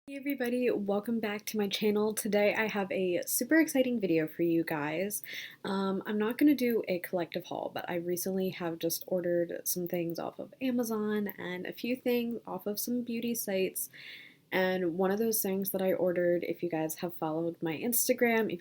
Hey everybody, welcome back to my channel. Today I have a super exciting video for you guys. I'm not going to do a collective haul, but I recently have just ordered some things off of Amazon and a few things off of some beauty sites. And one of those things that I ordered, if you guys have followed my Instagram,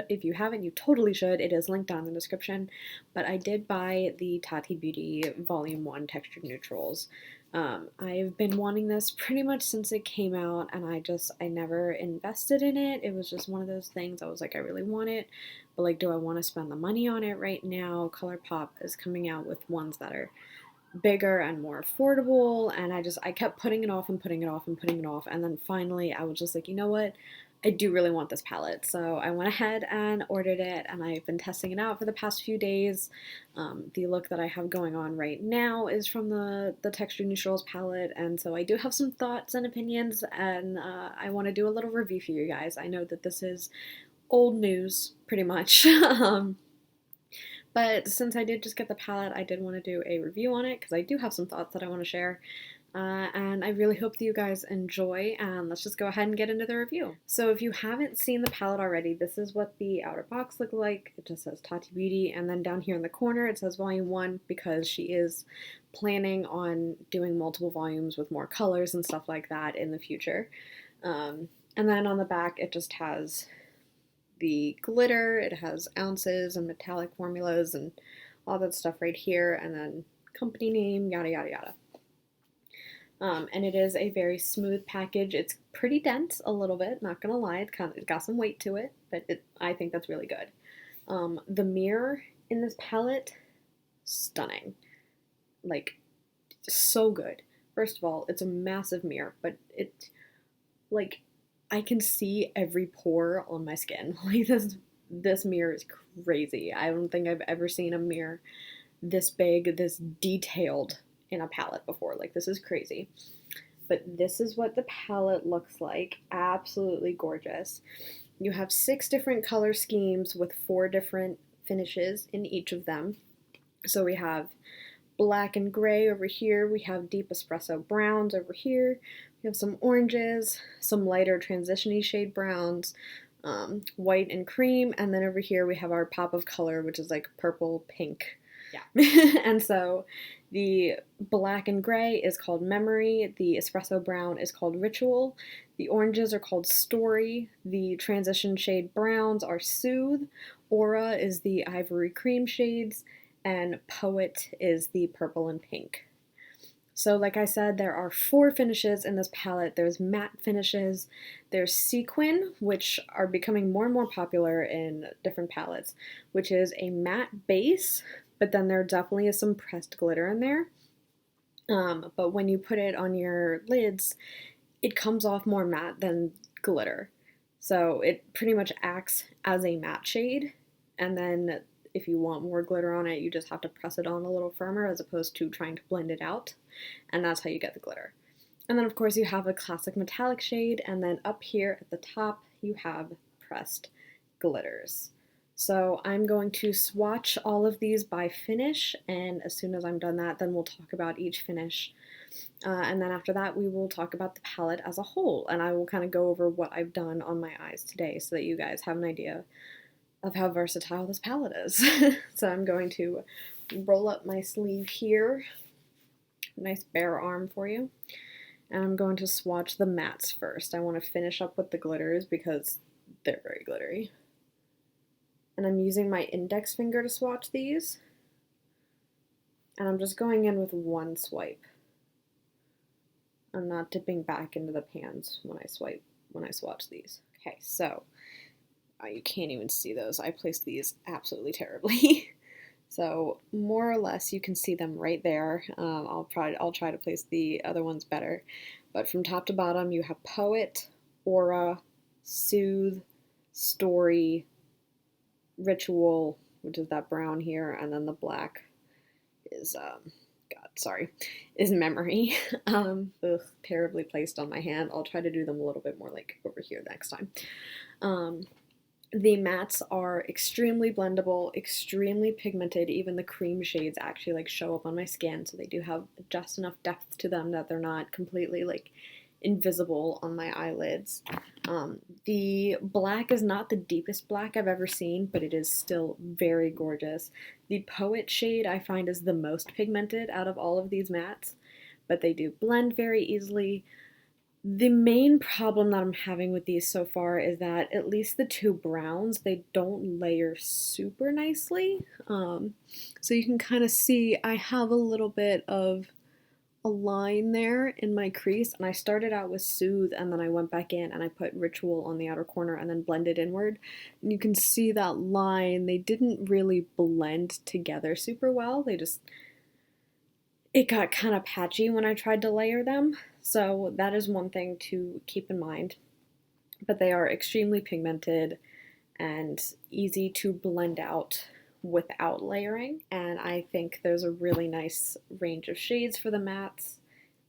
if you haven't, you totally should. It is linked down in the description. But I did buy the Tati Beauty Volume 1 Textured Neutrals. I've been wanting this pretty much since it came out, and I never invested in it. It was just one of those things I was like, I really want it, but like, do I want to spend the money on it right now? ColourPop is coming out with ones that are bigger and more affordable, and I kept putting it off and putting it off and putting it off, and then finally I was just like, you know what, I do really want this palette. So I went ahead and ordered it, and I've been testing it out for the past few days. The look that I have going on right now is from the Texture Neutrals palette, and so I do have some thoughts and opinions, and I want to do a little review for you guys. I know that this is old news pretty much. But since I did just get the palette, I did want to do a review on it because I do have some thoughts that I want to share. And I really hope that you guys enjoy, and let's just go ahead and get into the review. So if you haven't seen the palette already, this is what the outer box looks like. It just says Tati Beauty, and then down here in the corner it says Volume 1 because she is planning on doing multiple volumes with more colors and stuff like that in the future. And then on the back it just has the glitter, it has ounces and metallic formulas and all that stuff right here, and then company name, yada yada yada. And it is a very smooth package. It's pretty dense a little bit, not gonna lie. It's got some weight to it, but I think that's really good. The mirror in this palette, stunning. Like, so good. First of all, it's a massive mirror, but like, I can see every pore on my skin. Like, this mirror is crazy. I don't think I've ever seen a mirror this big, this detailed in a palette before. Like, this is crazy. But this is what the palette looks like. Absolutely gorgeous. You have 6 different color schemes with 4 different finishes in each of them. So we have black and gray over here. We have deep espresso browns over here. We have some oranges, some lighter transition-y shade browns, white and cream, and then over here we have our pop of color, which is like purple, pink. Yeah. And so the black and gray is called Memory, the espresso brown is called Ritual, the oranges are called Story, the transition shade browns are Soothe, Aura is the ivory cream shades, and Poet is the purple and pink. So like I said, there are 4 finishes in this palette. There's matte finishes, there's sequin, which are becoming more and more popular in different palettes, which is a matte base, but then there definitely is some pressed glitter in there. But when you put it on your lids, it comes off more matte than glitter. So it pretty much acts as a matte shade, and then if you want more glitter on it, you just have to press it on a little firmer as opposed to trying to blend it out, and that's how you get the glitter. And then of course you have a classic metallic shade, and then up here at the top you have pressed glitters. So I'm going to swatch all of these by finish, and as soon as I'm done that, then we'll talk about each finish. And then after that, we will talk about the palette as a whole, and I will kind of go over what I've done on my eyes today so that you guys have an idea of how versatile this palette is. So I'm going to roll up my sleeve here, nice bare arm for you, and I'm going to swatch the mattes first. I want to finish up with the glitters because they're very glittery. And I'm using my index finger to swatch these, and I'm just going in with one swipe. I'm not dipping back into the pans when I swatch these. Okay, so you can't even see those. I placed these absolutely terribly. So more or less you can see them right there. I'll try to place the other ones better. But from top to bottom you have Poet, Aura, Soothe, Story, Ritual, which is that brown here, and then the black is is Memory. Terribly placed on my hand. I'll try to do them a little bit more like over here next time. The mattes are extremely blendable, extremely pigmented. Even the cream shades actually like show up on my skin, so they do have just enough depth to them that they're not completely like invisible on my eyelids. The black is not the deepest black I've ever seen, but it is still very gorgeous. The Poet shade I find is the most pigmented out of all of these mattes, but they do blend very easily. The main problem that I'm having with these so far is that at least the two browns, they don't layer super nicely. So you can kind of see I have a little bit of a line there in my crease, and I started out with Soothe and then I went back in and I put Ritual on the outer corner and then blended inward. And you can see that line, they didn't really blend together super well. It got kind of patchy when I tried to layer them. So that is one thing to keep in mind. But they are extremely pigmented and easy to blend out without layering. And I think there's a really nice range of shades for the mattes.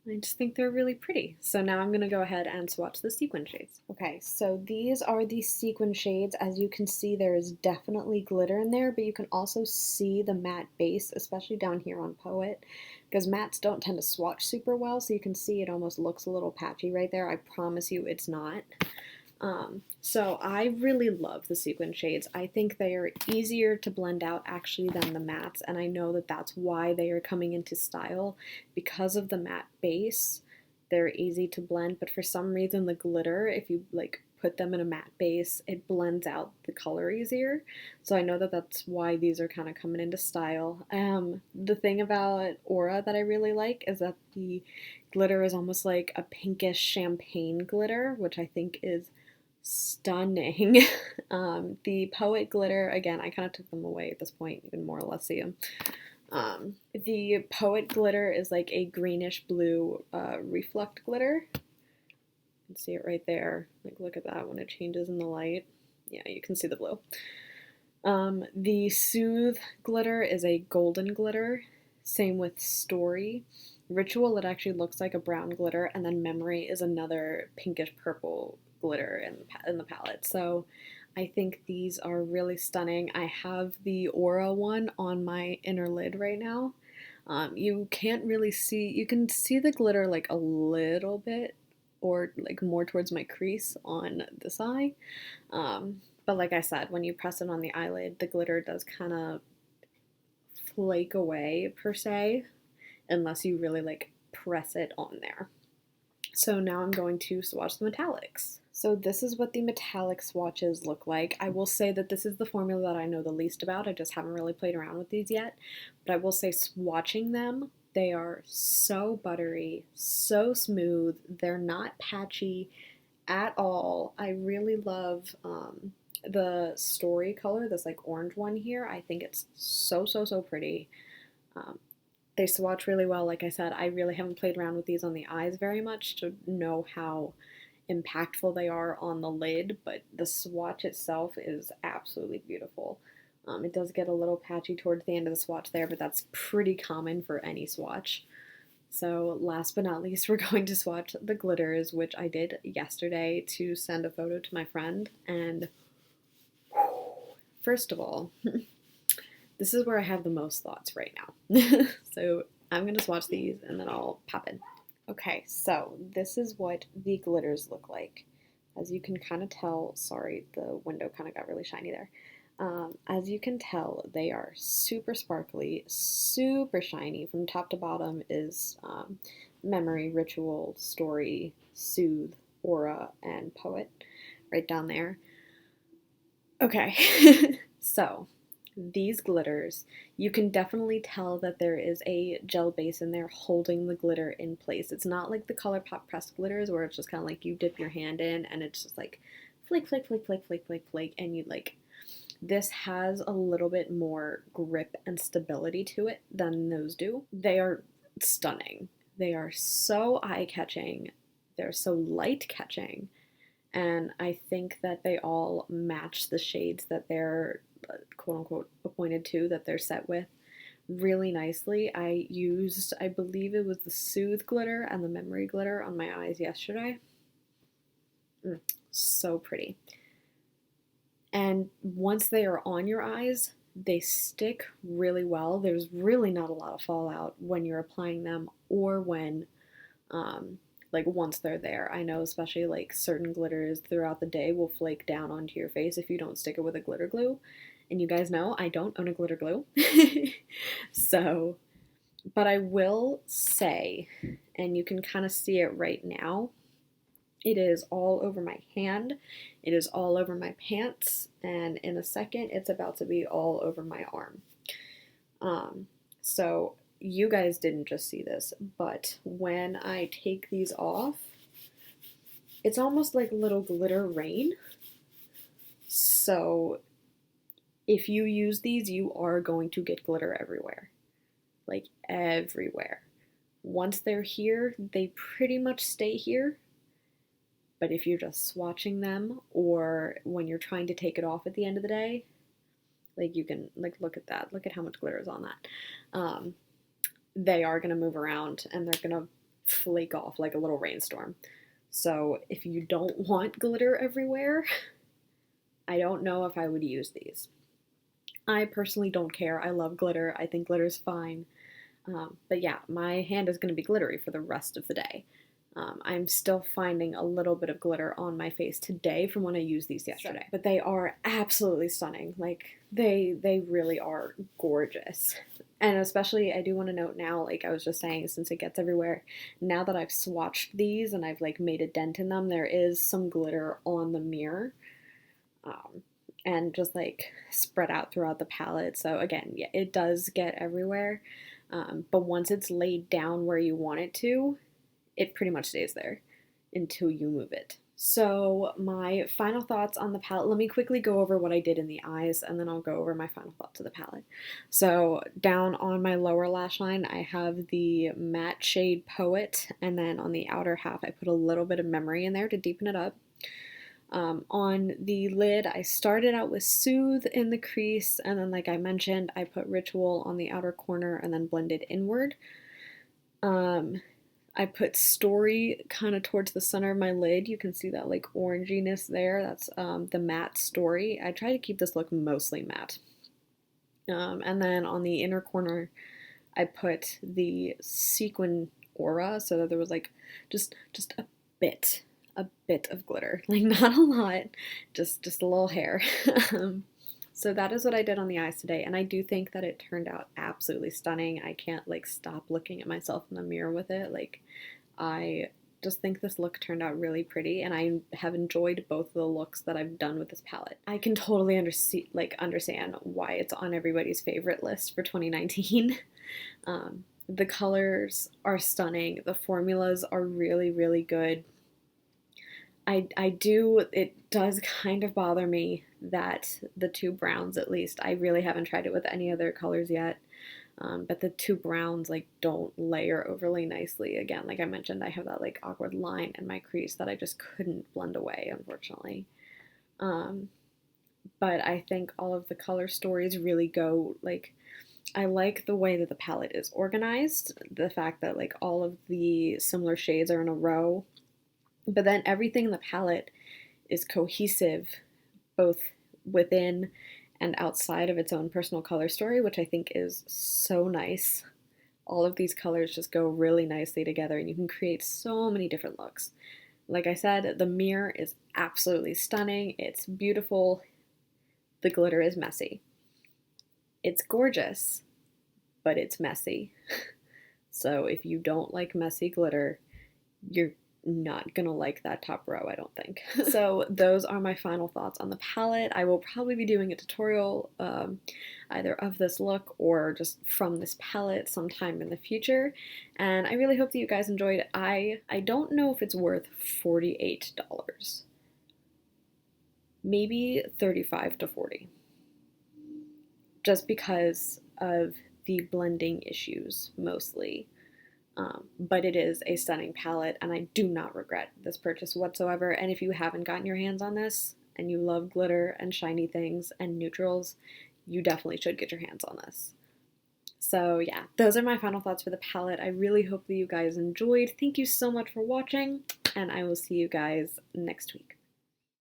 I just think they're really pretty. So now I'm going to go ahead and swatch the sequin shades. Okay, so these are the sequin shades. As you can see, there is definitely glitter in there, but you can also see the matte base, especially down here on Poet, because mattes don't tend to swatch super well, so you can see it almost looks a little patchy right there. I promise you it's not. So I really love the sequin shades. I think they are easier to blend out actually than the mattes, and I know that that's why they are coming into style. Because of the matte base, they're easy to blend, but for some reason the glitter, if you like put them in a matte base, it blends out the color easier. So I know that that's why these are kind of coming into style. The thing about Aura that I really like is that the glitter is almost like a pinkish champagne glitter, which I think is stunning. The Poet glitter, again, I kind of took them away at this point. You can more or less see them. The Poet glitter is like a greenish blue reflect glitter. You can see it right there. Like, look at that when it changes in the light. Yeah, you can see the blue. The Soothe glitter is a golden glitter. Same with Story. Ritual, it actually looks like a brown glitter, and then Memory is another pinkish purple glitter in the palette. So I think these are really stunning. I have the Aura one on my inner lid right now. You can't really see, you can see the glitter like a little bit, or like more towards my crease on this eye. But like I said, when you press it on the eyelid, the glitter does kind of flake away per se, unless you really like press it on there. So now I'm going to swatch the metallics. So this is what the metallic swatches look like. I will say that this is the formula that I know the least about. I just haven't really played around with these yet. But I will say, swatching them, they are so buttery, so smooth. They're not patchy at all. I really love the Story color, this like orange one here. I think it's so, so, so pretty. They swatch really well. Like I said, I really haven't played around with these on the eyes very much to know how impactful they are on the lid, but the swatch itself is absolutely beautiful. It does get a little patchy towards the end of the swatch there, but that's pretty common for any swatch. So last but not least, we're going to swatch the glitters, which I did yesterday to send a photo to my friend. And first of all, this is where I have the most thoughts right now. So I'm going to swatch these and then I'll pop in. Okay, so this is what the glitters look like. As you can kind of tell, sorry, the window kind of got really shiny there. As you can tell, they are super sparkly, super shiny. From top to bottom is Memory, Ritual, Story, Soothe, Aura, and Poet right down there. Okay, so these glitters, you can definitely tell that there is a gel base in there holding the glitter in place. It's not like the ColourPop pressed glitters where it's just kind of like you dip your hand in and it's just like flake, flake, flake, flake, flake, flake, flake, and you like, this has a little bit more grip and stability to it than those do. They are stunning. They are so eye-catching. They're so light-catching. And I think that they all match the shades that they're quote-unquote appointed to, that they're set with, really nicely. I used, I believe it was the Soothe glitter and the Memory glitter on my eyes yesterday. So pretty. And once they are on your eyes, they stick really well. There's really not a lot of fallout when you're applying them or when like once they're there. I know especially like certain glitters throughout the day will flake down onto your face if you don't stick it with a glitter glue. And you guys know I don't own a glitter glue. So, but I will say, and you can kind of see it right now, it is all over my hand, it is all over my pants, and in a second it's about to be all over my arm. So you guys didn't just see this, but when I take these off, it's almost like little glitter rain. So if you use these, you are going to get glitter everywhere. Like everywhere. Once they're here, they pretty much stay here. But if you're just swatching them, or when you're trying to take it off at the end of the day, like you can, like, look at that. Look at how much glitter is on that. They are going to move around and they're going to flake off like a little rainstorm. So if you don't want glitter everywhere, I don't know if I would use these. I personally don't care. I love glitter. I think glitter's fine. But yeah, my hand is going to be glittery for the rest of the day. I'm still finding a little bit of glitter on my face today from when I used these yesterday. But they are absolutely stunning. Like, they really are gorgeous. And especially, I do want to note now, like I was just saying, since it gets everywhere, now that I've swatched these and I've like made a dent in them, there is some glitter on the mirror. And just like spread out throughout the palette. So again, yeah, it does get everywhere. But once it's laid down where you want it to, it pretty much stays there until you move it. So my final thoughts on the palette, let me quickly go over what I did in the eyes, and then I'll go over my final thoughts of the palette. So down on my lower lash line, I have the matte shade Poet, and then on the outer half, I put a little bit of Memory in there to deepen it up. On the lid, I started out with Soothe in the crease, and then like I mentioned, I put Ritual on the outer corner and then blended inward. I put Story kind of towards the center of my lid. You can see that like oranginess there. That's the matte Story. I try to keep this look mostly matte. And then on the inner corner, I put the Sequin Aura, so that there was like just a bit of glitter, like not a lot, just a little hair. So that is what I did on the eyes today, and I do think that it turned out absolutely stunning. I can't like stop looking at myself in the mirror with it. Like, I just think this look turned out really pretty, and I have enjoyed both of the looks that I've done with this palette. I can totally understand why it's on everybody's favorite list for 2019. The colors are stunning. The formulas are really, really good. It does kind of bother me that the two browns, at least, I really haven't tried it with any other colors yet, but the two browns like don't layer overly nicely. Again, like I mentioned, I have that like awkward line in my crease that I just couldn't blend away, unfortunately. But I think all of the color stories really go, like, I like the way that the palette is organized, the fact that like all of the similar shades are in a row. But then everything in the palette is cohesive, both within and outside of its own personal color story, which I think is so nice. All of these colors just go really nicely together, and you can create so many different looks. Like I said, the mirror is absolutely stunning. It's beautiful. The glitter is messy. It's gorgeous, but it's messy. So if you don't like messy glitter, you're not gonna like that top row, I don't think. So those are my final thoughts on the palette. I will probably be doing a tutorial either of this look or just from this palette sometime in the future, and I really hope that you guys enjoyed it. I don't know if it's worth $48. Maybe 35 to 40. Just because of the blending issues mostly. But it is a stunning palette, and I do not regret this purchase whatsoever. And if you haven't gotten your hands on this and you love glitter and shiny things and neutrals, you definitely should get your hands on this. So yeah, those are my final thoughts for the palette. I really hope that you guys enjoyed. Thank you so much for watching, and I will see you guys next week.